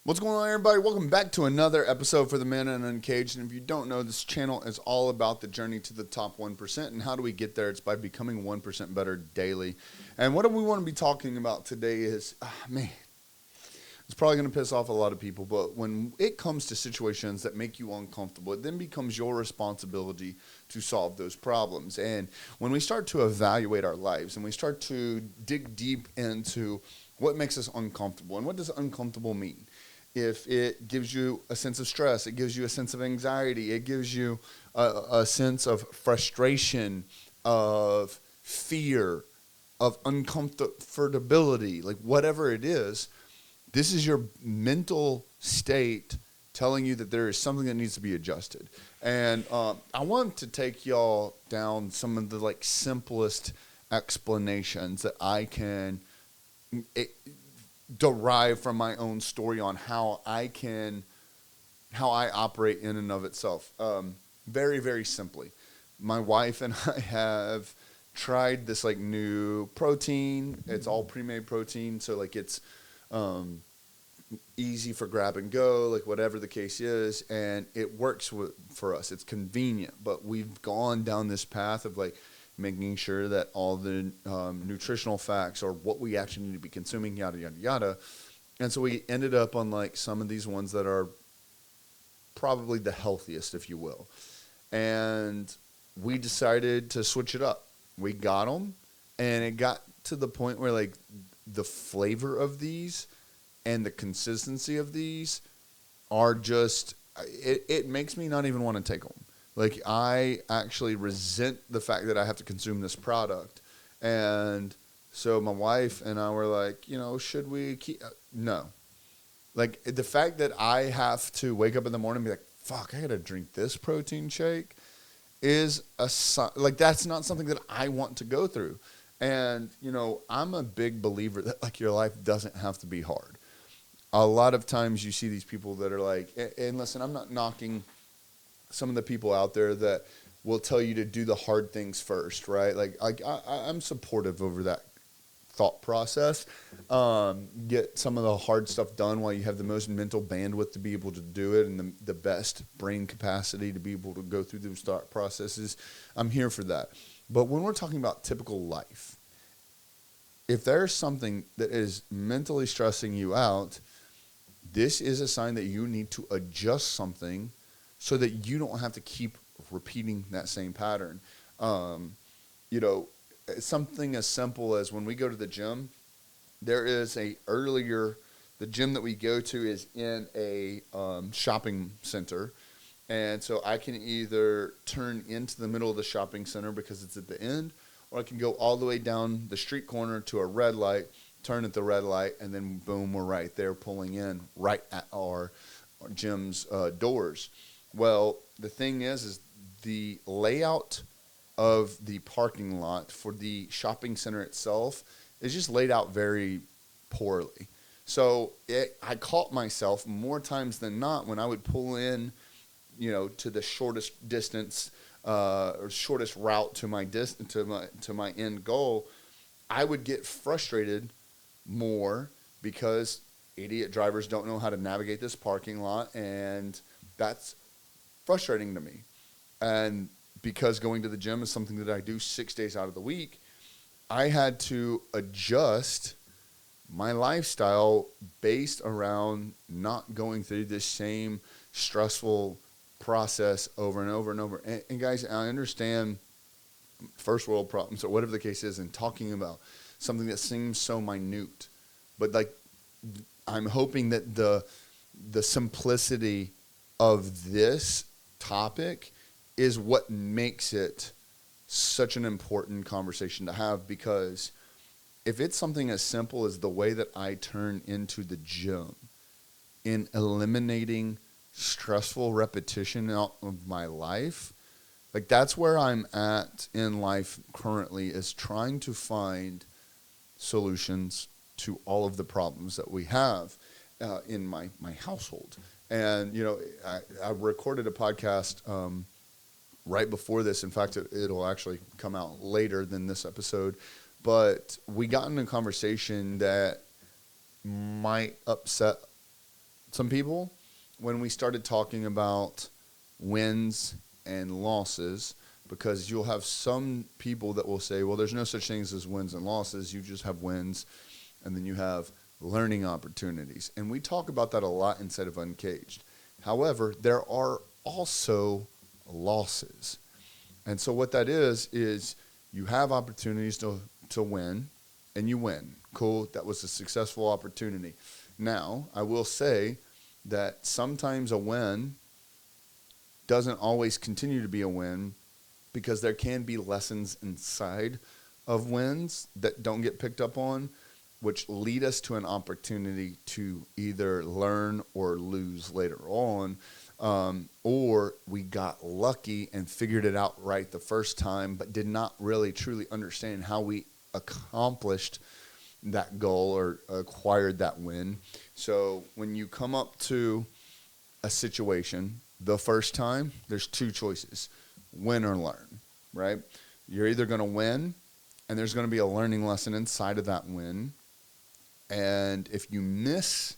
What's going on, everybody? Welcome back to another episode for the Man and Uncaged. And if you don't know, this channel is all about the journey to the top 1%. And how do we get there? It's by becoming 1% better daily. And what we want to be talking about today is, man, it's probably going to piss off a lot of people. But when it comes to situations that make you uncomfortable, it then becomes your responsibility to solve those problems. And when we start to evaluate our lives and we start to dig deep into what makes us uncomfortable and what does uncomfortable mean? If it gives you a sense of stress, it gives you a sense of anxiety, it gives you a sense of frustration, of fear, of uncomfortability, like whatever it is, this is your mental state telling you that there is something that needs to be adjusted. And I want to take y'all down some of the simplest explanations that I can derive from my own story on how I operate in and of itself. Very, very simply, my wife and I have tried this new protein. It's all pre-made protein, so it's easy for grab and go, whatever the case is, and it works for us. It's convenient, but we've gone down this path of making sure that all the nutritional facts are what we actually need to be consuming, yada, yada, yada. And so we ended up on some of these ones that are probably the healthiest, if you will. And we decided to switch it up. We got them, and it got to the point where the flavor of these and the consistency of these are just, it makes me not even want to take them. I actually resent the fact that I have to consume this product. And so my wife and I were should we keep? No. The fact that I have to wake up in the morning and be fuck, I got to drink this protein shake is that's not something that I want to go through. And, I'm a big believer that your life doesn't have to be hard. A lot of times you see these people that are and listen, I'm not knocking some of the people out there that will tell you to do the hard things first, right? I'm supportive over that thought process. Get some of the hard stuff done while you have the most mental bandwidth to be able to do it and the best brain capacity to be able to go through those thought processes. I'm here for that. But when we're talking about typical life, if there's something that is mentally stressing you out, this is a sign that you need to adjust something so that you don't have to keep repeating that same pattern. Something as simple as when we go to the gym, the gym that we go to is in a shopping center. And so I can either turn into the middle of the shopping center because it's at the end, or I can go all the way down the street corner to a red light, turn at the red light, and then boom, we're right there pulling in right at our gym's doors. Well, the thing is the layout of the parking lot for the shopping center itself is just laid out very poorly. So I caught myself more times than not when I would pull in, to the shortest distance or shortest route to my end goal. I would get frustrated more because idiot drivers don't know how to navigate this parking lot, and that's frustrating to me. And because going to the gym is something that I do 6 days out of the week, I had to adjust my lifestyle based around not going through this same stressful process over and over and over. And guys, I understand first world problems or whatever the case is, and talking about something that seems so minute, but I'm hoping that the simplicity of this topic is what makes it such an important conversation to have, because if it's something as simple as the way that I turn into the gym in eliminating stressful repetition out of my life, that's where I'm at in life currently, is trying to find solutions to all of the problems that we have in my household. And, I recorded a podcast right before this. In fact, it'll actually come out later than this episode. But we got in a conversation that might upset some people, when we started talking about wins and losses, because you'll have some people that will say, well, there's no such things as wins and losses. You just have wins, and then you have learning opportunities. And we talk about that a lot inside of Uncaged. However, there are also losses. And so what that is you have opportunities to win, and you win. Cool, that was a successful opportunity. Now, I will say that sometimes a win doesn't always continue to be a win, because there can be lessons inside of wins that don't get picked up on, which lead us to an opportunity to either learn or lose later on, or we got lucky and figured it out right the first time, but did not really truly understand how we accomplished that goal or acquired that win. So when you come up to a situation the first time, there's two choices: win or learn, right? You're either going to win, and there's going to be a learning lesson inside of that win. And if you miss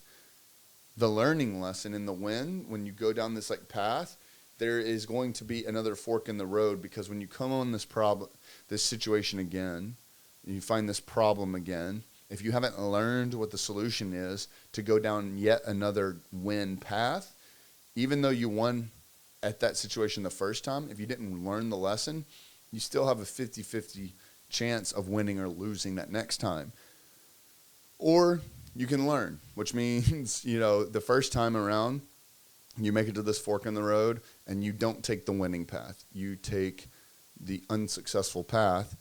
the learning lesson in the win, when you go down this like path, there is going to be another fork in the road, because when you come on this situation again, you find this problem again, if you haven't learned what the solution is to go down yet another win path, even though you won at that situation the first time, if you didn't learn the lesson, you still have a 50-50 chance of winning or losing that next time. Or you can learn, which means, the first time around, you make it to this fork in the road, and you don't take the winning path. You take the unsuccessful path,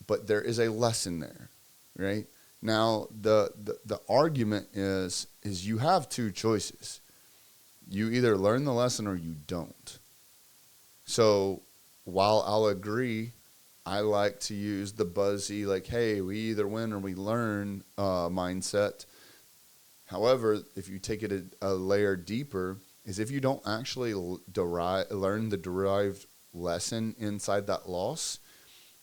but there is a lesson there, right? Now, the argument is you have two choices. You either learn the lesson or you don't. So while I'll agree, I like to use the buzzy, like, hey, we either win or we learn mindset. However, if you take it a layer deeper, is if you don't actually learn the derived lesson inside that loss,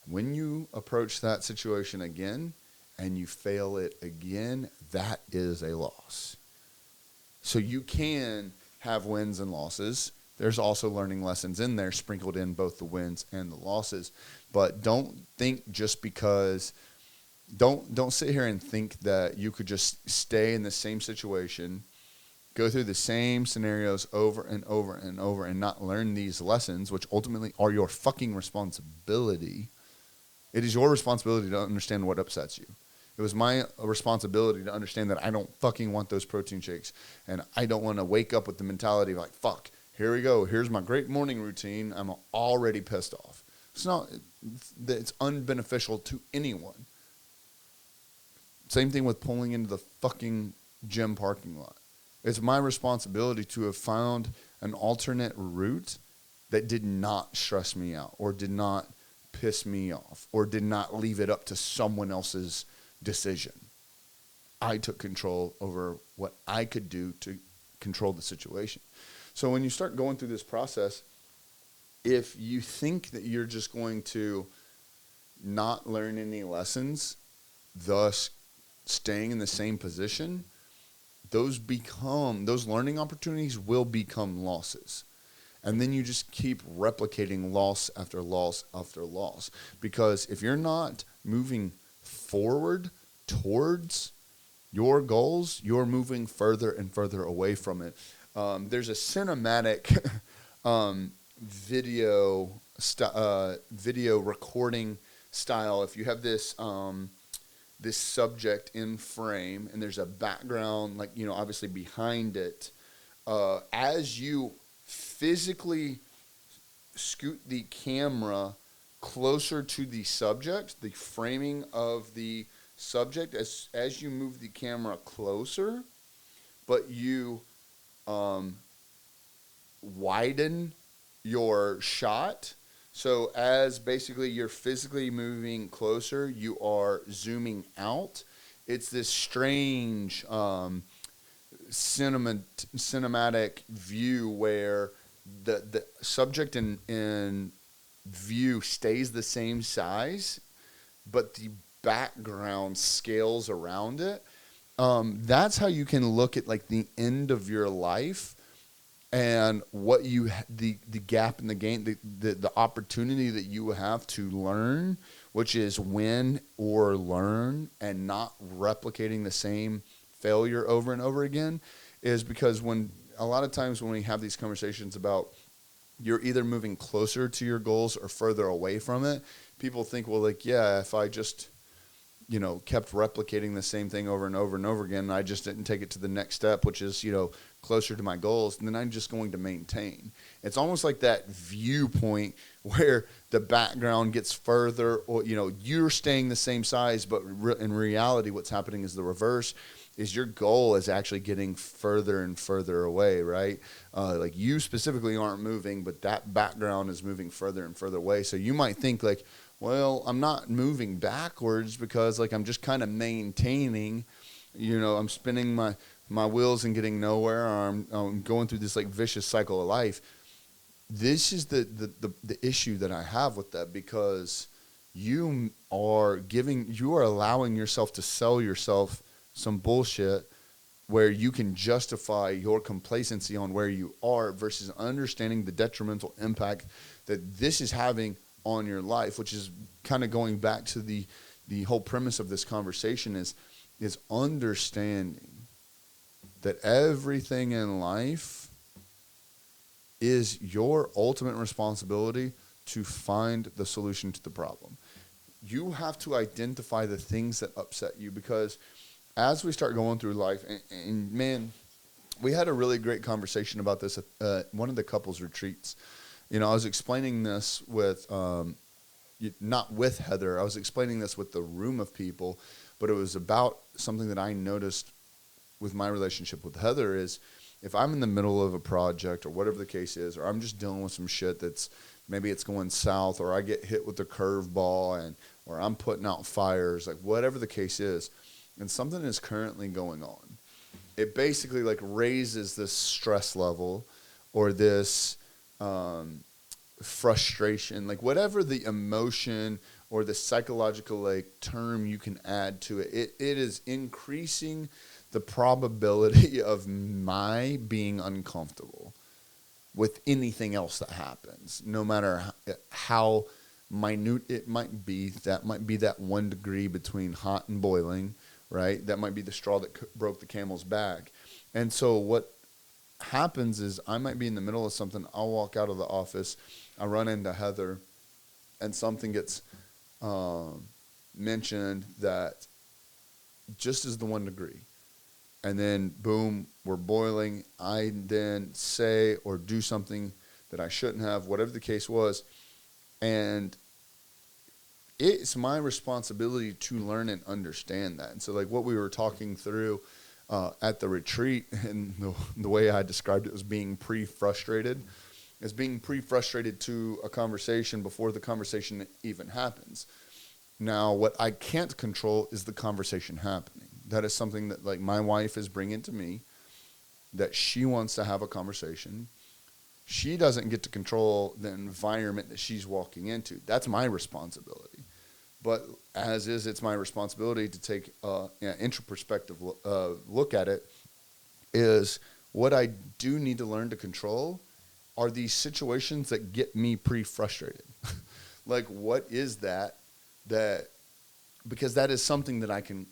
when you approach that situation again and you fail it again, that is a loss. So you can have wins and losses. There's also learning lessons in there, sprinkled in both the wins and the losses. But don't think just because, don't sit here and think that you could just stay in the same situation, go through the same scenarios over and over and over, and not learn these lessons, which ultimately are your fucking responsibility. It is your responsibility to understand what upsets you. It was my responsibility to understand that I don't fucking want those protein shakes, and I don't want to wake up with the mentality of like, fuck, here we go. Here's my great morning routine. I'm already pissed off. It's unbeneficial to anyone. Same thing with pulling into the fucking gym parking lot. It's my responsibility to have found an alternate route that did not stress me out, or did not piss me off, or did not leave it up to someone else's decision. I took control over what I could do to control the situation. So when you start going through this process, if you think that you're just going to not learn any lessons, thus staying in the same position, those learning opportunities will become losses. And then you just keep replicating loss after loss after loss. Because if you're not moving forward towards your goals, you're moving further and further away from it. There's a cinematic video recording style. If you have this this subject in frame, and there's a background, like, obviously behind it, as you physically scoot the camera closer to the subject, the framing of the subject, as you move the camera closer, but you widen your shot. So as basically you're physically moving closer, you are zooming out. It's this strange cinematic view where the subject in view stays the same size, but the background scales around it. That's how you can look at like the end of your life and what the gap in the game, the opportunity that you have to learn, which is win or learn and not replicating the same failure over and over again, is because when a lot of times when we have these conversations about you're either moving closer to your goals or further away from it, people think, well, like, yeah, if I just kept replicating the same thing over and over and over again, and I just didn't take it to the next step, which is, closer to my goals, and then I'm just going to maintain. It's almost like that viewpoint where the background gets further, or, you're staying the same size, but in reality, what's happening is the reverse, is your goal is actually getting further and further away, right? Like you specifically aren't moving, but that background is moving further and further away. So you might think like, well, I'm not moving backwards because like I'm just kind of maintaining, I'm spinning my wheels and getting nowhere, or I'm going through this like vicious cycle of life. This is the issue that I have with that, because you are allowing yourself to sell yourself some bullshit where you can justify your complacency on where you are versus understanding the detrimental impact that this is having on your life, which is kind of going back to the whole premise of this conversation is understanding that everything in life is your ultimate responsibility to find the solution to the problem. You have to identify the things that upset you, because as we start going through life, and man, we had a really great conversation about this at one of the couples retreats. I was explaining this with, not with Heather, I was explaining this with the room of people, but it was about something that I noticed with my relationship with Heather is if I'm in the middle of a project or whatever the case is, or I'm just dealing with some shit that's maybe it's going south, or I get hit with a curveball or I'm putting out fires, like whatever the case is, and something is currently going on, it basically like raises this stress level or this frustration, like whatever the emotion or the psychological like term you can add to it, it is increasing the probability of my being uncomfortable with anything else that happens, no matter how minute it might be. That might be that 1 degree between hot and boiling, right? That might be the straw that broke the camel's back. And so what happens is I might be in the middle of something. I'll walk out of the office. I run into Heather, and something gets mentioned that just is the 1 degree. And then, boom, we're boiling. I then say or do something that I shouldn't have, whatever the case was. And it's my responsibility to learn and understand that. And so, like, what we were talking through at the retreat, and the way I described it was being pre-frustrated, is being pre-frustrated to a conversation before the conversation even happens. Now, what I can't control is the conversation happening. That is something that, like, my wife is bringing to me, that she wants to have a conversation. She doesn't get to control the environment that she's walking into. That's my responsibility. But as is, it's my responsibility to take an introspective look at it, is what I do need to learn to control are these situations that get me pre-frustrated. Like, what is that, because that is something that I can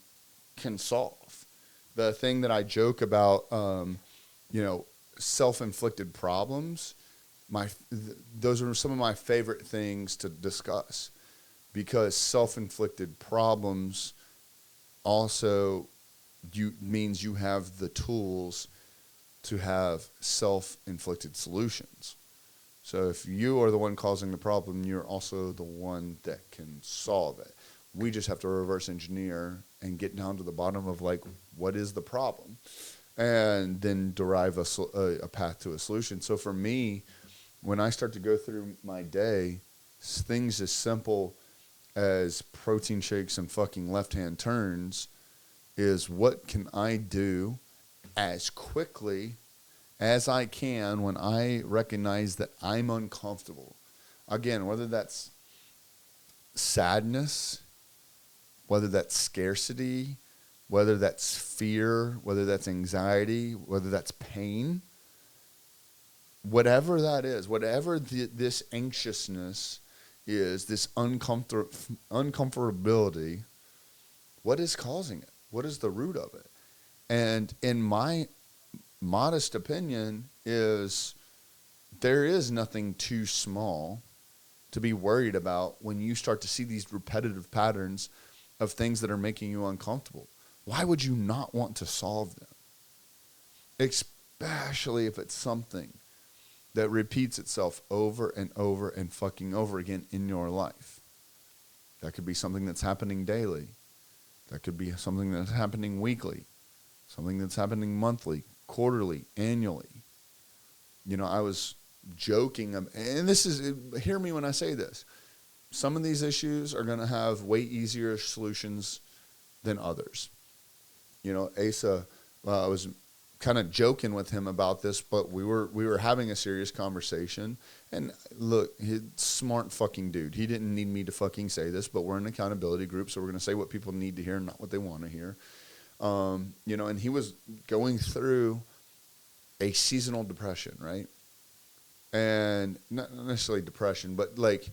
solve. The thing that I joke about, self-inflicted problems, those are some of my favorite things to discuss, because self-inflicted problems also means you have the tools to have self-inflicted solutions. So if you are the one causing the problem, you're also the one that can solve it. We just have to reverse engineer and get down to the bottom of, like, what is the problem, and then derive a path to a solution. So for me, when I start to go through my day, things as simple as protein shakes and fucking left-hand turns is, what can I do as quickly as I can when I recognize that I'm uncomfortable? Again, whether that's sadness, whether that's scarcity, whether that's fear, whether that's anxiety, whether that's pain, whatever that is, whatever this anxiousness is, this uncomfortability, what is causing it? What is the root of it? And in my modest opinion is there is nothing too small to be worried about when you start to see these repetitive patterns of things that are making you uncomfortable. Why would you not want to solve them? Especially if it's something that repeats itself over and over and fucking over again in your life. That could be something that's happening daily. That could be something that's happening weekly, something that's happening monthly, quarterly, annually. You know, I was joking, and this is, hear me when I say this. Some of these issues are going to have way easier solutions than others. You know, Asa, I was kind of joking with him about this, but we were having a serious conversation. And look, he's a smart fucking dude. He didn't need me to fucking say this, but we're an accountability group, so we're going to say what people need to hear, not what they want to hear. You know, and he was going through a seasonal depression, right? And not necessarily depression, but like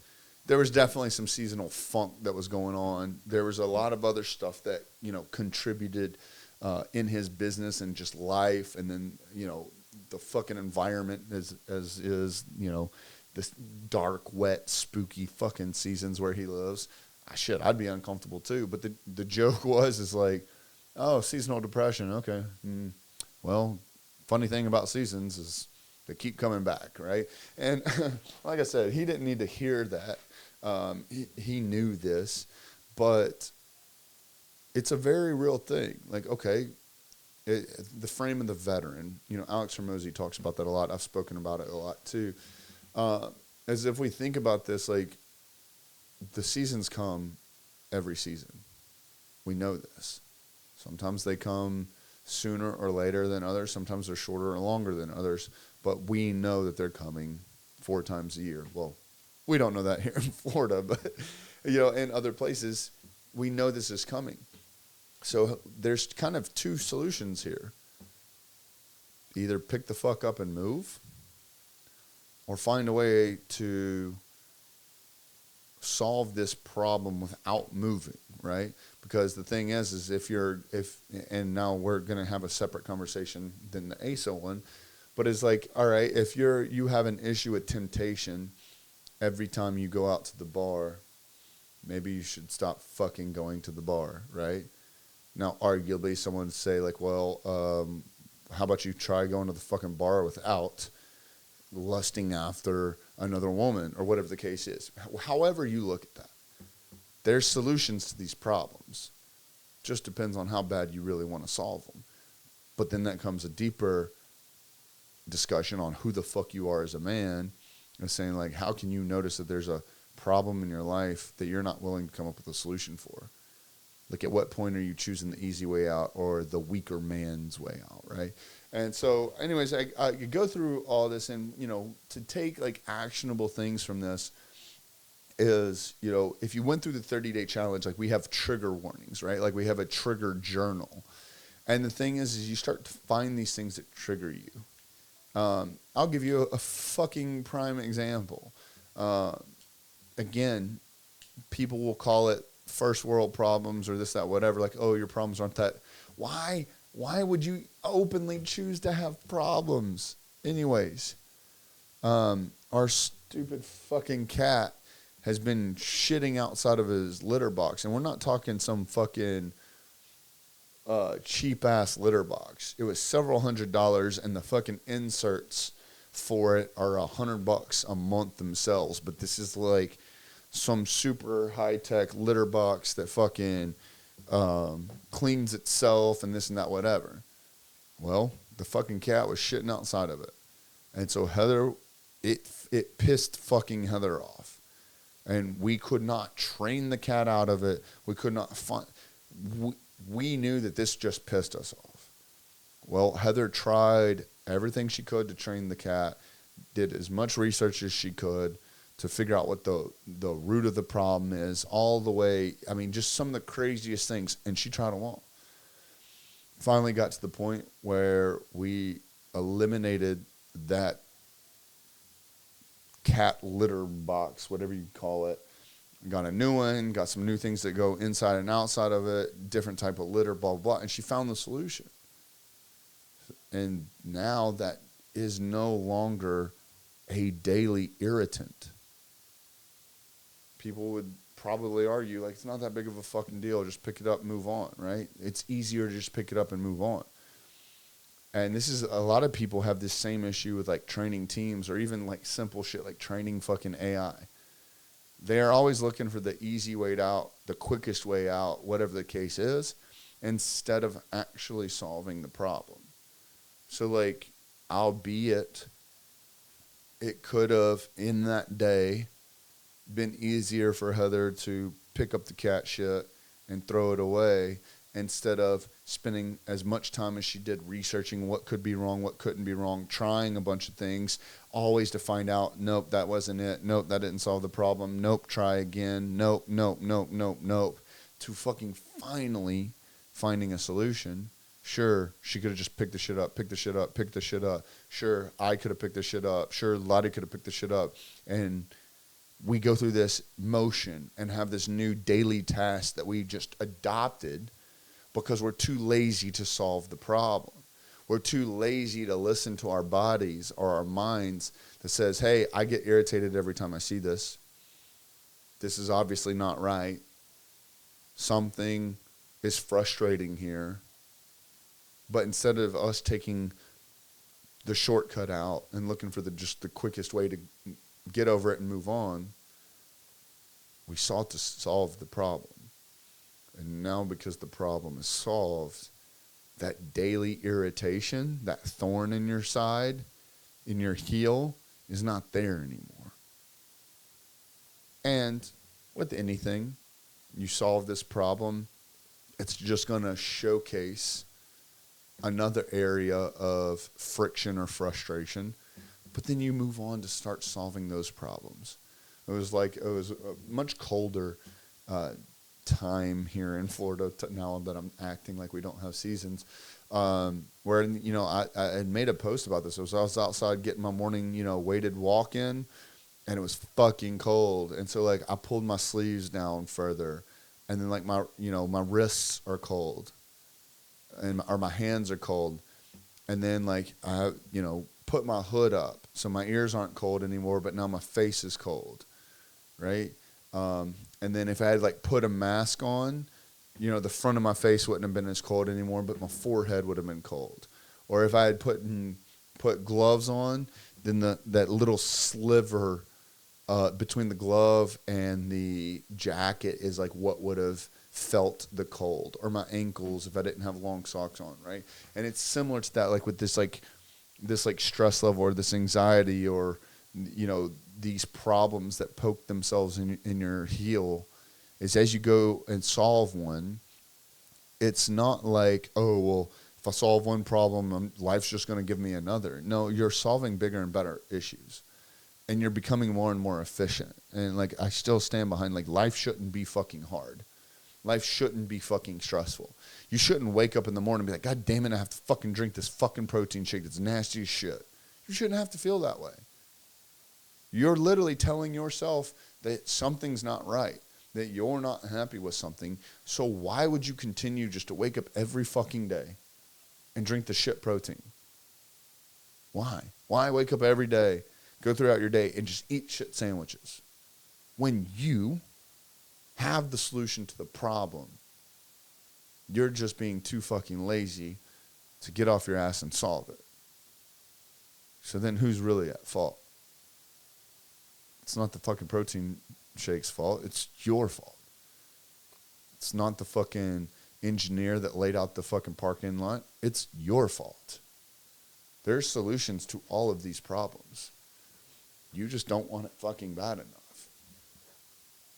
there was definitely some seasonal funk that was going on. There was a lot of other stuff that, you know, contributed in his business and just life. And then, you know, the fucking environment as is, you know, this dark, wet, spooky fucking seasons where he lives. Shit, I'd be uncomfortable too. But the joke is like, oh, seasonal depression. Okay. Well, funny thing about seasons is they keep coming back, right? And like I said, he didn't need to hear that. He knew this, but it's a very real thing. Like, okay, the frame of the veteran, you know, Alex Hormozy talks about that a lot. I've spoken about it a lot too. As if we think about this, like the seasons come every season. We know this. Sometimes they come sooner or later than others. Sometimes they're shorter or longer than others. But we know that they're coming 4 times a year. Well, we don't know that here in Florida, but, you know, in other places, we know this is coming. So there's kind of 2 solutions here. Either pick the fuck up and move, or find a way to solve this problem without moving, right? Because the thing is and now we're going to have a separate conversation than the ASO one, but it's like, all right, if you have an issue with temptation every time you go out to the bar, maybe you should stop fucking going to the bar, right? Now, arguably, someone would say like, well, how about you try going to the fucking bar without lusting after another woman or whatever the case is. However you look at that, there's solutions to these problems. Just depends on how bad you really want to solve them. But then that comes a deeper discussion on who the fuck you are as a man and saying like, how can you notice that there's a problem in your life that you're not willing to come up with a solution for? Like, at what point are you choosing the easy way out or the weaker man's way out, right? And so, anyways, I go through all this, and, you know, to take, like, actionable things from this is, you know, if you went through the 30-day challenge, like, we have trigger warnings, right? Like, we have a trigger journal. And the thing is you start to find these things that trigger you. I'll give you a fucking prime example. Again, people will call it first world problems or this, that, whatever. Like, oh, your problems aren't that. Why would you openly choose to have problems? Anyways, our stupid fucking cat has been shitting outside of his litter box. And we're not talking some fucking cheap ass litter box. It was several $100s, and the fucking inserts for it are $100 a month themselves. But this is like some super high-tech litter box that fucking cleans itself and this and that, whatever. Well, the fucking cat was shitting outside of it. And so Heather, it pissed fucking Heather off. And we could not train the cat out of it. We could not find... We knew that this just pissed us off. Well, Heather tried everything she could to train the cat, did as much research as she could to figure out what the root of the problem is, all the way, I mean, just some of the craziest things, and she tried them all. finally got to the point where we eliminated that cat litter box, whatever you call it. Got a new one, got some new things that go inside and outside of it, different type of litter, blah, blah, blah. And she found the solution. And now that is no longer a daily irritant. People would probably argue, like, it's not that big of a fucking deal. Just pick it up and move on, right? It's easier to just pick it up and move on. And this is, a lot of people have this same issue with, like, training teams or even, like, simple shit like training fucking AI. They are always looking for the easy way out, the quickest way out, whatever the case is, instead of actually solving the problem. So, like, albeit it could have, in that day, been easier for Heather to pick up the cat shit and throw it away instead of spending as much time as she did researching what could be wrong, what couldn't be wrong, trying a bunch of things, always to find out, nope, that wasn't it. Nope, that didn't solve the problem. Nope, try again. Nope, nope, nope, nope, nope. To fucking finally finding a solution. Sure, she could have just picked the shit up, picked the shit up, picked the shit up. Sure, I could have picked the shit up. Sure, Lottie could have picked the shit up. And we go through this motion and have this new daily task that we just adopted because we're too lazy to solve the problem. We're too lazy to listen to our bodies or our minds that says, hey, I get irritated every time I see this. This is obviously not right. Something is frustrating here. But instead of us taking the shortcut out and looking for just the quickest way to get over it and move on, we sought to solve the problem. And now because the problem is solved, that daily irritation, that thorn in your side, in your heel, is not there anymore. And with anything, you solve this problem, it's just going to showcase another area of friction or frustration. But then you move on to start solving those problems. It was a much colder time here in Florida now that I'm acting like we don't have seasons. Where, you know, I had made a post about this. I was outside getting my morning, you know, weighted walk in, and it was fucking cold. And so, like, I pulled my sleeves down further, and then, like, my wrists are cold, or my hands are cold. And then, like, I, you know, put my hood up so my ears aren't cold anymore, but now my face is cold, right? And then if I had, like, put a mask on, you know, the front of my face wouldn't have been as cold anymore, but my forehead would have been cold. Or if I had put gloves on, then that little sliver between the glove and the jacket is like what would have felt the cold. Or my ankles if I didn't have long socks on, right? And it's similar to that, like with this stress level or this anxiety or, you know, these problems that poke themselves in your heel, is as you go and solve one, it's not like, oh, well, if I solve one problem, life's just going to give me another. No, you're solving bigger and better issues, and you're becoming more and more efficient. And, like, I still stand behind, like, life shouldn't be fucking hard. Life shouldn't be fucking stressful. You shouldn't wake up in the morning and be like, God damn it, I have to fucking drink this fucking protein shake that's nasty as shit. You shouldn't have to feel that way. You're literally telling yourself that something's not right, that you're not happy with something. So why would you continue just to wake up every fucking day and drink the shit protein? Why? Why wake up every day, go throughout your day, and just eat shit sandwiches when you have the solution to the problem? You're just being too fucking lazy to get off your ass and solve it. So then who's really at fault? It's not the fucking protein shake's fault. It's your fault. It's not the fucking engineer that laid out the fucking parking lot. It's your fault. There's solutions to all of these problems. You just don't want it fucking bad enough.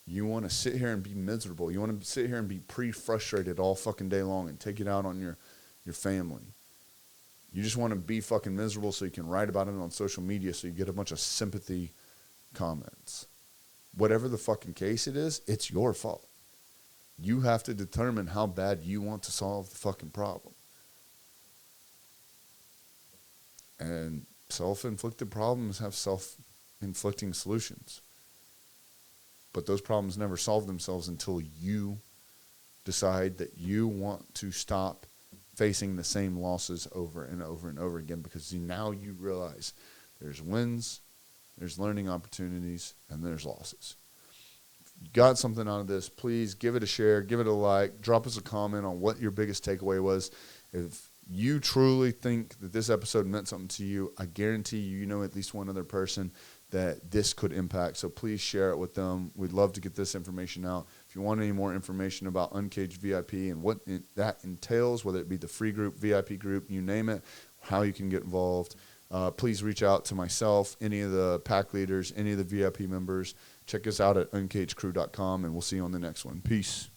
You want to sit here and be miserable. You want to sit here and be pre-frustrated all fucking day long and take it out on your family. You just want to be fucking miserable so you can write about it on social media so you get a bunch of sympathy comments. Whatever the fucking case it is, it's your fault. You have to determine how bad you want to solve the fucking problem. And self-inflicted problems have self-inflicting solutions. But those problems never solve themselves until you decide that you want to stop facing the same losses over and over and over again, because now you realize there's wins, there's learning opportunities, and there's losses. If you got something out of this, please give it a share, give it a like, drop us a comment on what your biggest takeaway was. If you truly think that this episode meant something to you, I guarantee you know at least one other person that this could impact. So please share it with them. We'd love to get this information out. If you want any more information about Uncaged VIP and what that entails, whether it be the free group, VIP group, you name it, how you can get involved, please reach out to myself, any of the pack leaders, any of the VIP members. Check us out at uncagedcrew.com, and we'll see you on the next one. Peace.